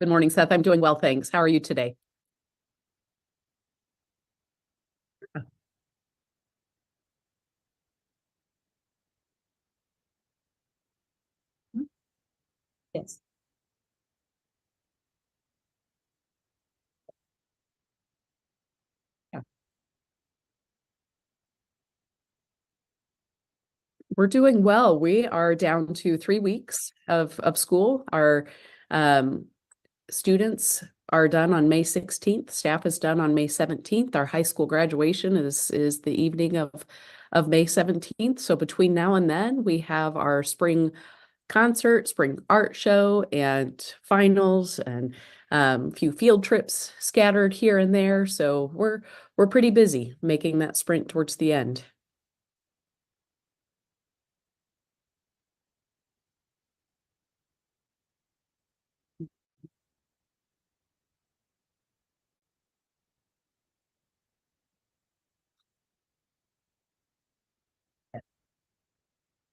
Good morning, Seth. I'm doing well, thanks. How are you today? Yes. Yeah. We're doing well. We are down to 3 weeks of school. Our um, students are done on May 16th. Staff is done on May 17th. Our high school graduation is the evening of May 17th. So between now and then, we have our spring concert, spring art show, and finals, and a few field trips scattered here and there. So we're pretty busy making that sprint towards the end.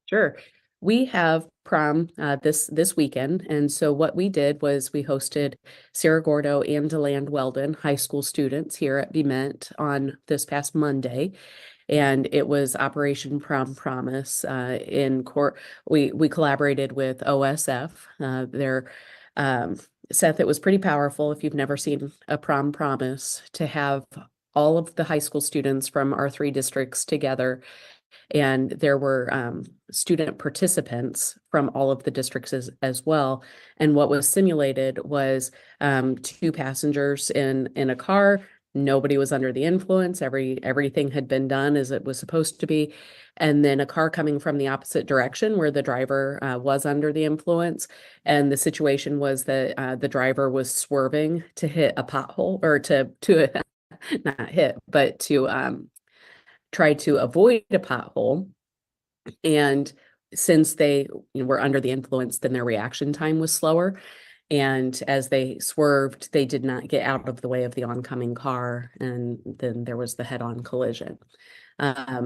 Sure. We have prom this weekend, and so what we did was we hosted Sarah Gordo and DeLand Weldon high school students here at Bement on this past Monday, and it was Operation Prom Promise. In court, we collaborated with OSF. Um, Seth, it was pretty powerful. If you've never seen a prom promise, to have all of the high school students from our three districts together, and there were student participants from all of the districts as well. And what was simulated was two passengers in a car. Nobody was under the influence. Everything had been done as it was supposed to be. And then a car coming from the opposite direction where the driver was under the influence. And the situation was that the driver was swerving to hit a pothole, or to not hit, but to try to avoid a pothole. And since they were under the influence, then their reaction time was slower. And as they swerved, they did not get out of the way of the oncoming car. And then there was the head-on collision.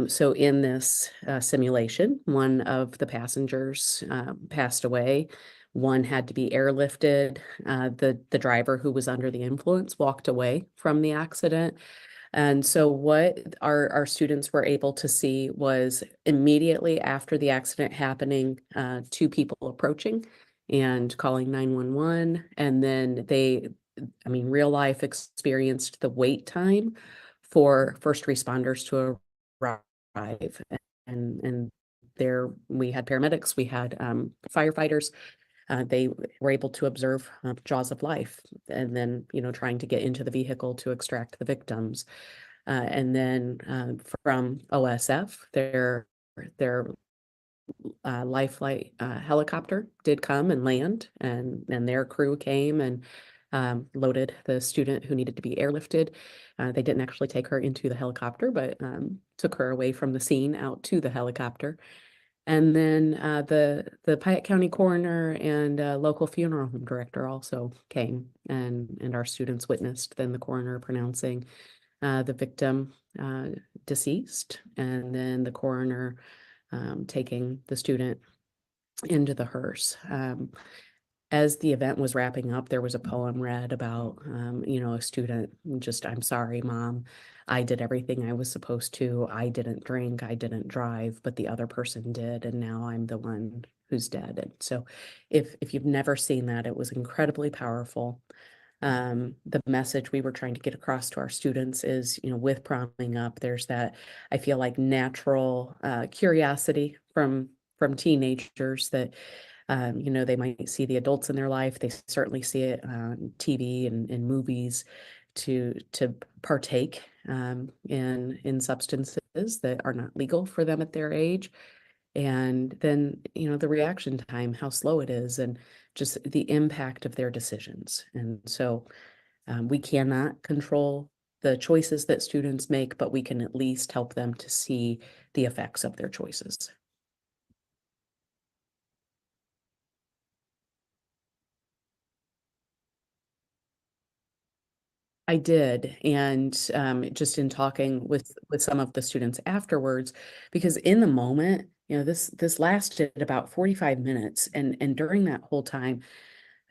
So in this simulation, one of the passengers passed away. One had to be airlifted. The driver, who was under the influence, walked away from the accident. And so what our students were able to see was immediately after the accident happening, two people approaching and calling 911. And then I mean, real life experienced the wait time for first responders to arrive. And there we had paramedics, we had firefighters. They were able to observe jaws of life, and then, trying to get into the vehicle to extract the victims. And then from OSF, their life flight helicopter did come and land, and their crew came and loaded the student who needed to be airlifted. They didn't actually take her into the helicopter, but took her away from the scene out to the helicopter. And then the Piatt County coroner and local funeral home director also came, and our students witnessed then the coroner pronouncing the victim deceased, and then the coroner taking the student into the hearse. As the event was wrapping up, there was a poem read about, a student just, "I'm sorry, Mom. I did everything I was supposed to. I didn't drink, I didn't drive, but the other person did, and now I'm the one who's dead." And so if you've never seen that, it was incredibly powerful. The message we were trying to get across to our students is, with promming up, there's that, I feel like, natural curiosity from teenagers that they might see the adults in their life. They certainly see it on TV and in movies, to partake in substances that are not legal for them at their age. And then, the reaction time, how slow it is, and just the impact of their decisions. And so we cannot control the choices that students make, but we can at least help them to see the effects of their choices. I did, and just in talking with some of the students afterwards, because in the moment, this lasted about 45 minutes, and during that whole time,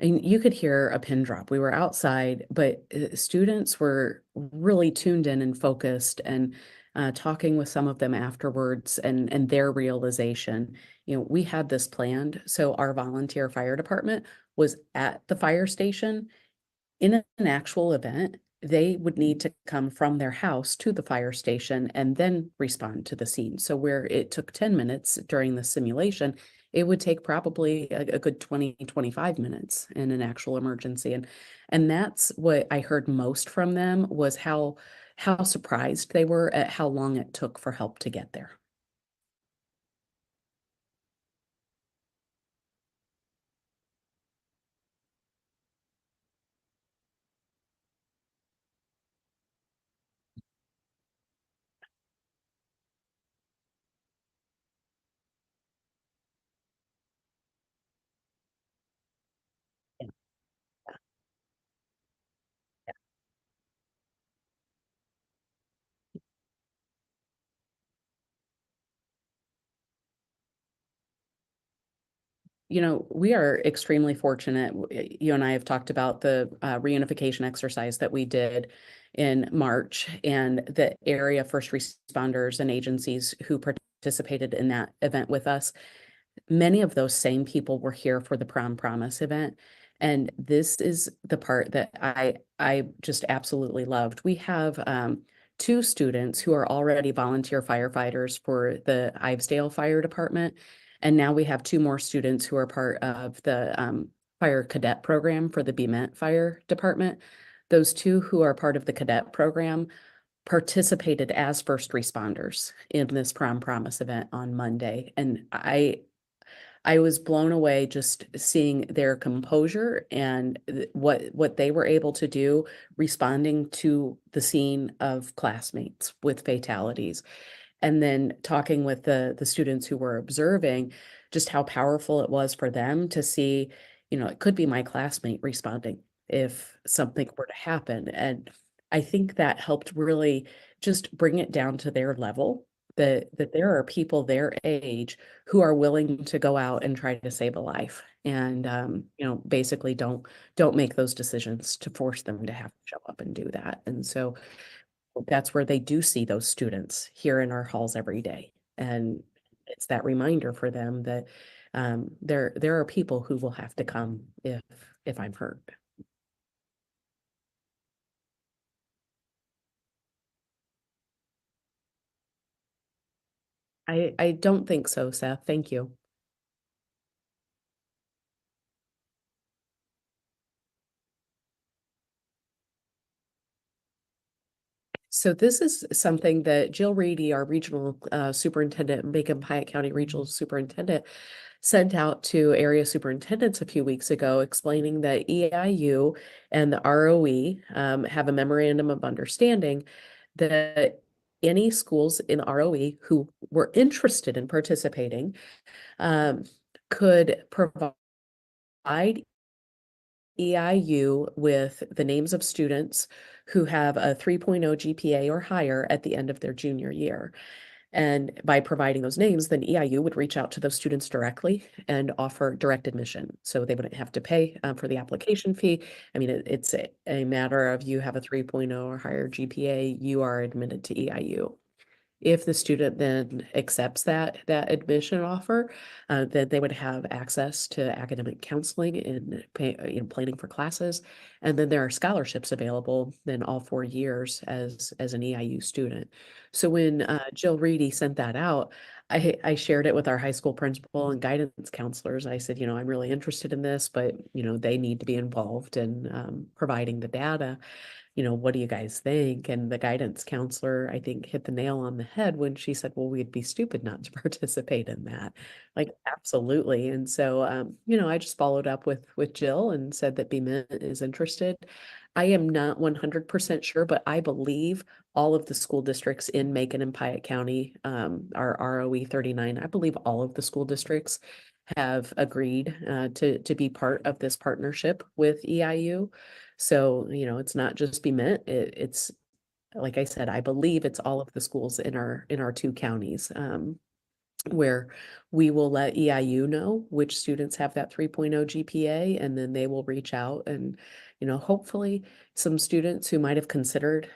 And you could hear a pin drop. We were outside, but students were really tuned in and focused and talking with some of them afterwards and their realization. We had this planned. So our volunteer fire department was at the fire station. In an actual event, they would need to come from their house to the fire station and then respond to the scene. So where it took 10 minutes during the simulation, it would take probably a good 20, 25 minutes in an actual emergency. And that's what I heard most from them was how surprised they were at how long it took for help to get there. We are extremely fortunate. You and I have talked about the reunification exercise that we did in March and the area first responders and agencies who participated in that event with us. Many of those same people were here for the Prom Promise event. And this is the part that I just absolutely loved. We have two students who are already volunteer firefighters for the Ivesdale Fire Department. And now we have two more students who are part of the fire cadet program for the Bement Fire Department. Those two who are part of the cadet program participated as first responders in this Prom Promise event on Monday. And I was blown away just seeing their composure and what they were able to do responding to the scene of classmates with fatalities. And then talking with the students who were observing just how powerful it was for them to see, it could be my classmate responding if something were to happen. And I think that helped really just bring it down to their level, that there are people their age who are willing to go out and try to save a life. And basically don't make those decisions to force them to have to show up and do that. And so that's where they do see those students here in our halls every day. And it's that reminder for them that there are people who will have to come if I'm hurt. I don't think so, Seth. Thank you. So this is something that Jill Reedy, our regional superintendent, Bacon Pike County Regional Superintendent, sent out to area superintendents a few weeks ago explaining that EIU and the ROE have a memorandum of understanding that any schools in ROE who were interested in participating um, could provide EIU with the names of students who have a 3.0 GPA or higher at the end of their junior year. And by providing those names, then EIU would reach out to those students directly and offer direct admission. So they wouldn't have to pay for the application fee. I mean, it's a matter of you have a 3.0 or higher GPA, you are admitted to EIU. If the student then accepts that admission offer, then they would have access to academic counseling and planning for classes. And then there are scholarships available then all 4 years as an EIU student. So when Jill Reedy sent that out, I shared it with our high school principal and guidance counselors. I said, I'm really interested in this, but they need to be involved in providing the data. What do you guys think? And the guidance counselor, I think, hit the nail on the head when she said, well, we'd be stupid not to participate in that. Like, absolutely. And so, I just followed up with Jill and said that Bement is interested. I am not 100% sure, but I believe all of the school districts in Macon and Piatt County are ROE 39. I believe all of the school districts have agreed to be part of this partnership with EIU. So, it's not just Bement, it's like I said, I believe it's all of the schools in our two counties. where we will let EIU know which students have that 3.0 GPA, and then they will reach out and, hopefully some students who might have considered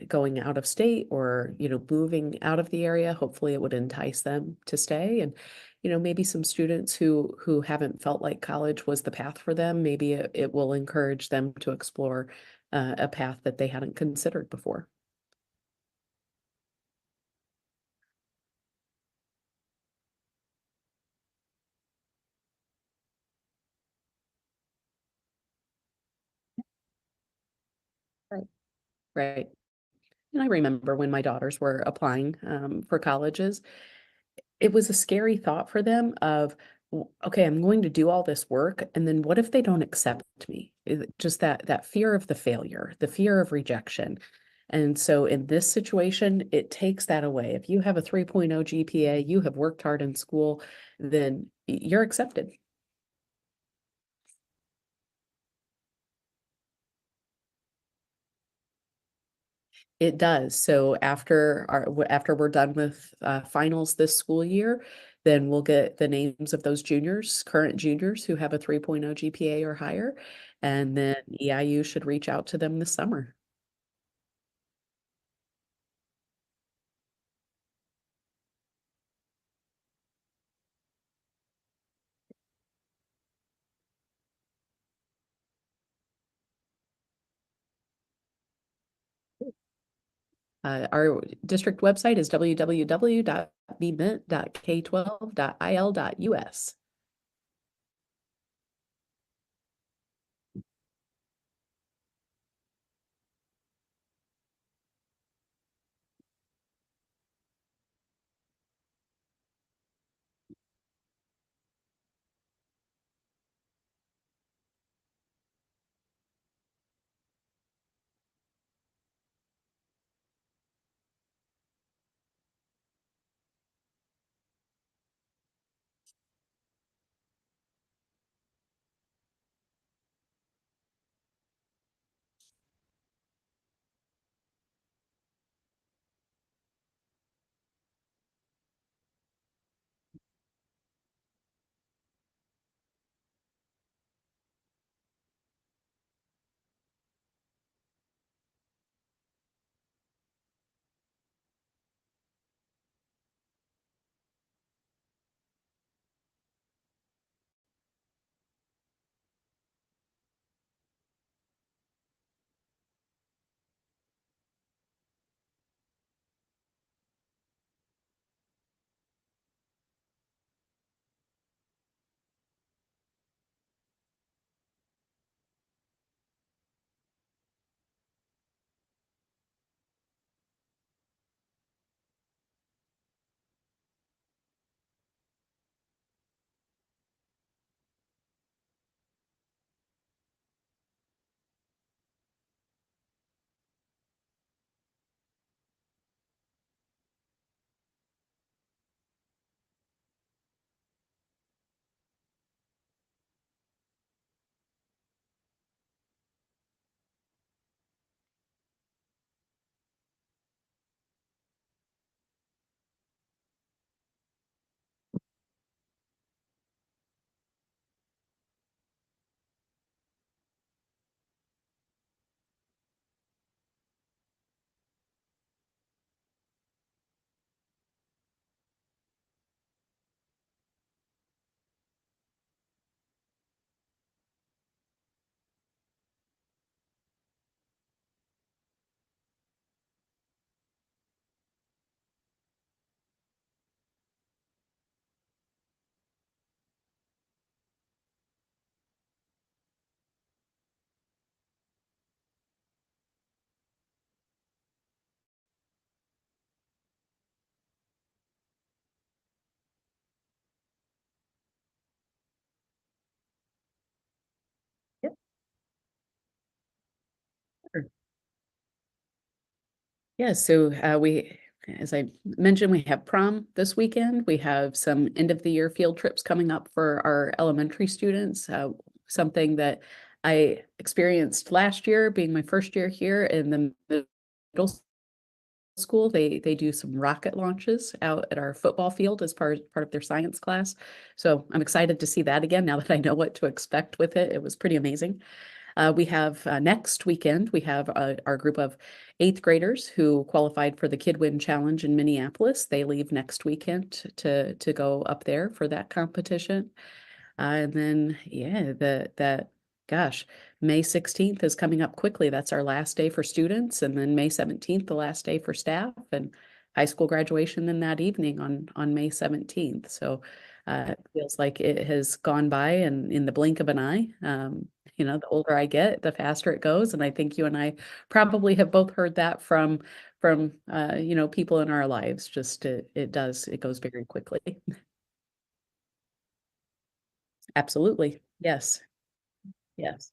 going out of state or, moving out of the area, hopefully it would entice them to stay. And, maybe some students who haven't felt like college was the path for them, maybe it will encourage them to explore a path that they hadn't considered before. Right. Right. And I remember when my daughters were applying for colleges, it was a scary thought for them of, Okay, I'm going to do all this work, and then what if they don't accept me? Just that fear of the failure, the fear of rejection. And so in this situation, it takes that away. If you have a 3.0 GPA, you have worked hard in school, then you're accepted. It does. So after we're done with finals this school year, then we'll get the names of those juniors, current juniors who have a 3.0 GPA or higher, and then EIU should reach out to them this summer. Our district website is www.bement.k12.il.us. Yep. Sure. Yeah, so as I mentioned, we have prom this weekend. We have some end of the year field trips coming up for our elementary students. Something that I experienced last year, being my first year here in the middle school, they do some rocket launches out at our football field as part of their science class. So I'm excited to see that again now that I know what to expect with it. It was pretty amazing. We have next weekend, we have our group of eighth graders who qualified for the Kid Win Challenge in Minneapolis. They leave next weekend to go up there for that competition. And then, yeah, gosh, May 16th is coming up quickly. That's our last day for students. And then May 17th, the last day for staff, and high school graduation then that evening on May 17th. So it feels like it has gone by and in the blink of an eye. The older I get, the faster it goes. And I think you and I probably have both heard that from people in our lives. Just it goes very quickly. Absolutely. Yes. Yes.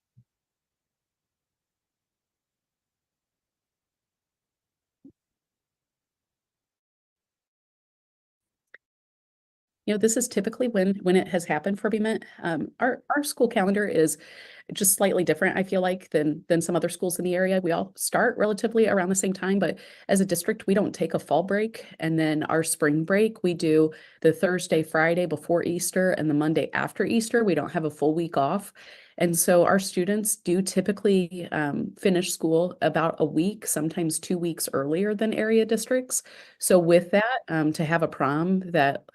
This is typically when it has happened for Bement. Our school calendar is just slightly different, I feel like, than some other schools in the area. We all start relatively around the same time, but as a district, we don't take a fall break. And then our spring break, we do the Thursday, Friday before Easter and the Monday after Easter. We don't have a full week off. And so our students do typically finish school about a week, sometimes 2 weeks earlier than area districts. So with that, to have a prom that,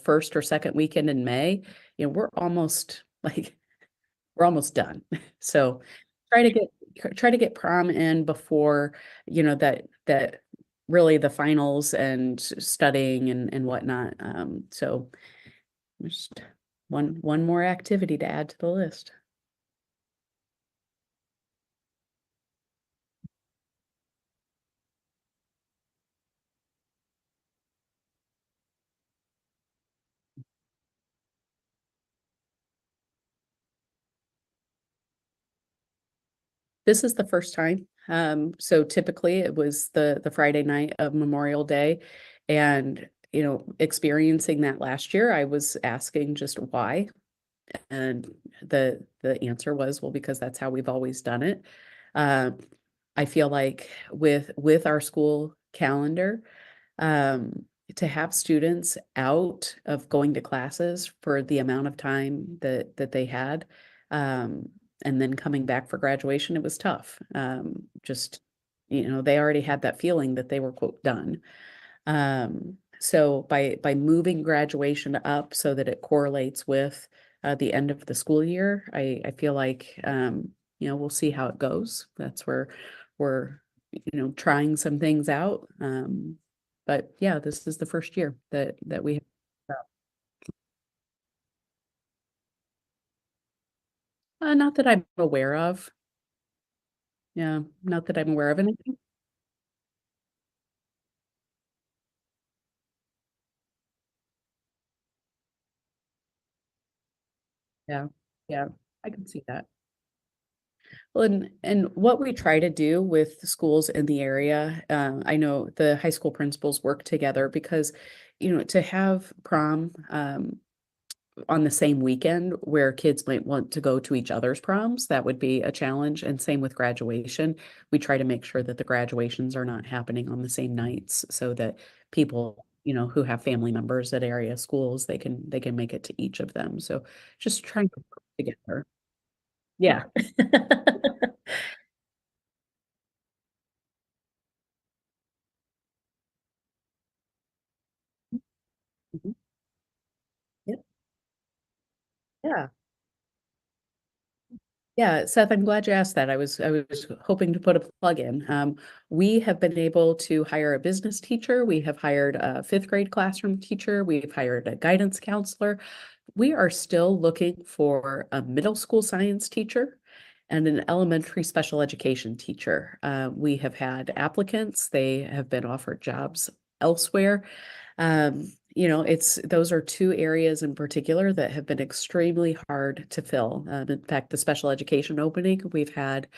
first or second weekend in May, we're almost like we're almost done. So try to get prom in before, that really the finals and studying and whatnot. So just one more activity to add to the list. This is the first time. So typically it was the Friday night of Memorial Day. And, experiencing that last year, I was asking just why. And the answer was, well, because that's how we've always done it. Um, I feel like with our school calendar, um, to have students out of going to classes for the amount of time that they had, um, and then coming back for graduation, it was tough. Just, they already had that feeling that they were quote done. So by moving graduation up so that it correlates with the end of the school year, I feel like we'll see how it goes. That's where we're trying some things out. But yeah, this is the first year that we have. Not that I'm aware of. Yeah, not that I'm aware of anything. Yeah, yeah, I can see that. Well, and what we try to do with the schools in the area, I know the high school principals work together because, to have prom on the same weekend where kids might want to go to each other's proms, that would be a challenge. And same with graduation. We try to make sure that the graduations are not happening on the same nights so that people, who have family members at area schools, they can make it to each of them. So just trying to work together. Yeah. Mhm. Yep. Yeah. Yeah, Seth, I'm glad you asked that. I was hoping to put a plug in. We have been able to hire a business teacher. We have hired a fifth grade classroom teacher. We've hired a guidance counselor. We are still looking for a middle school science teacher and an elementary special education teacher. We have had applicants. They have been offered jobs elsewhere. It's those are two areas in particular that have been extremely hard to fill. In fact, the special education opening, we've had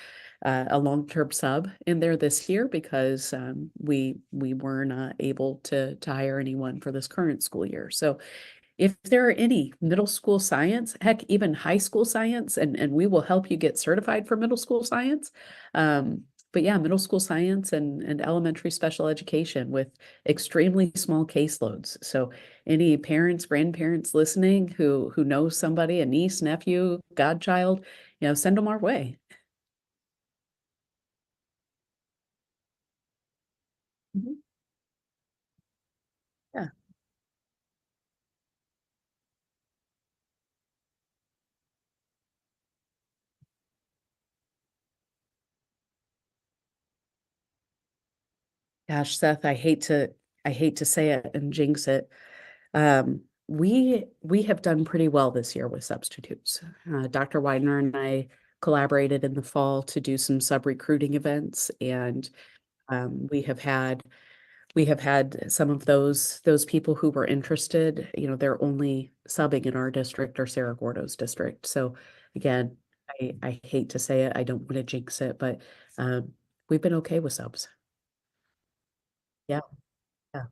a long-term sub in there this year because we were not able to hire anyone for this current school year. So if there are any middle school science, heck, even high school science, and we will help you get certified for middle school science. Um, but yeah, middle school science and elementary special education with extremely small caseloads. So any parents, grandparents listening who knows somebody, a niece, nephew, godchild, send them our way. Mhm. Yeah. Gosh, Seth, I hate to say it and jinx it. We have done pretty well this year with substitutes. Dr. Widener and I collaborated in the fall to do some sub recruiting events, and we have had some of those people who were interested. They're only subbing in our district or Sarah Gordo's district. So again, I hate to say it, I don't want to jinx it, but um, we've been okay with subs. Yeah. Yeah.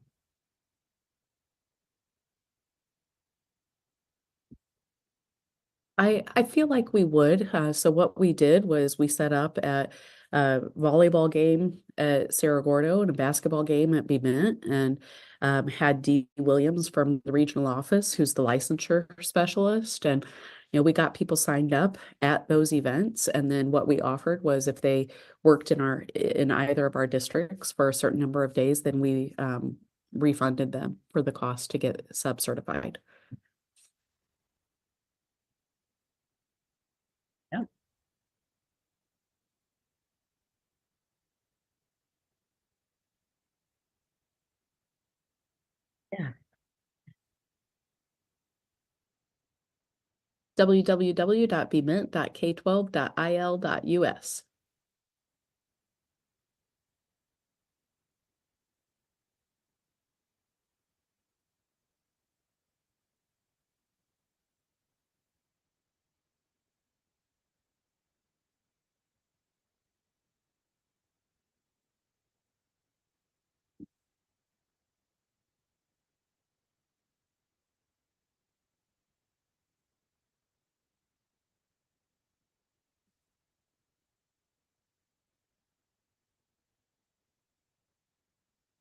I feel like we would. So what we did was we set up at a volleyball game at Cerro Gordo and a basketball game at Bement, and had Dee Williams from the regional office, who's the licensure specialist. And we got people signed up at those events. And then what we offered was if they worked in either of our districts for a certain number of days, then we refunded them for the cost to get sub certified. Yeah. Yeah. www.bement.k12.il.us.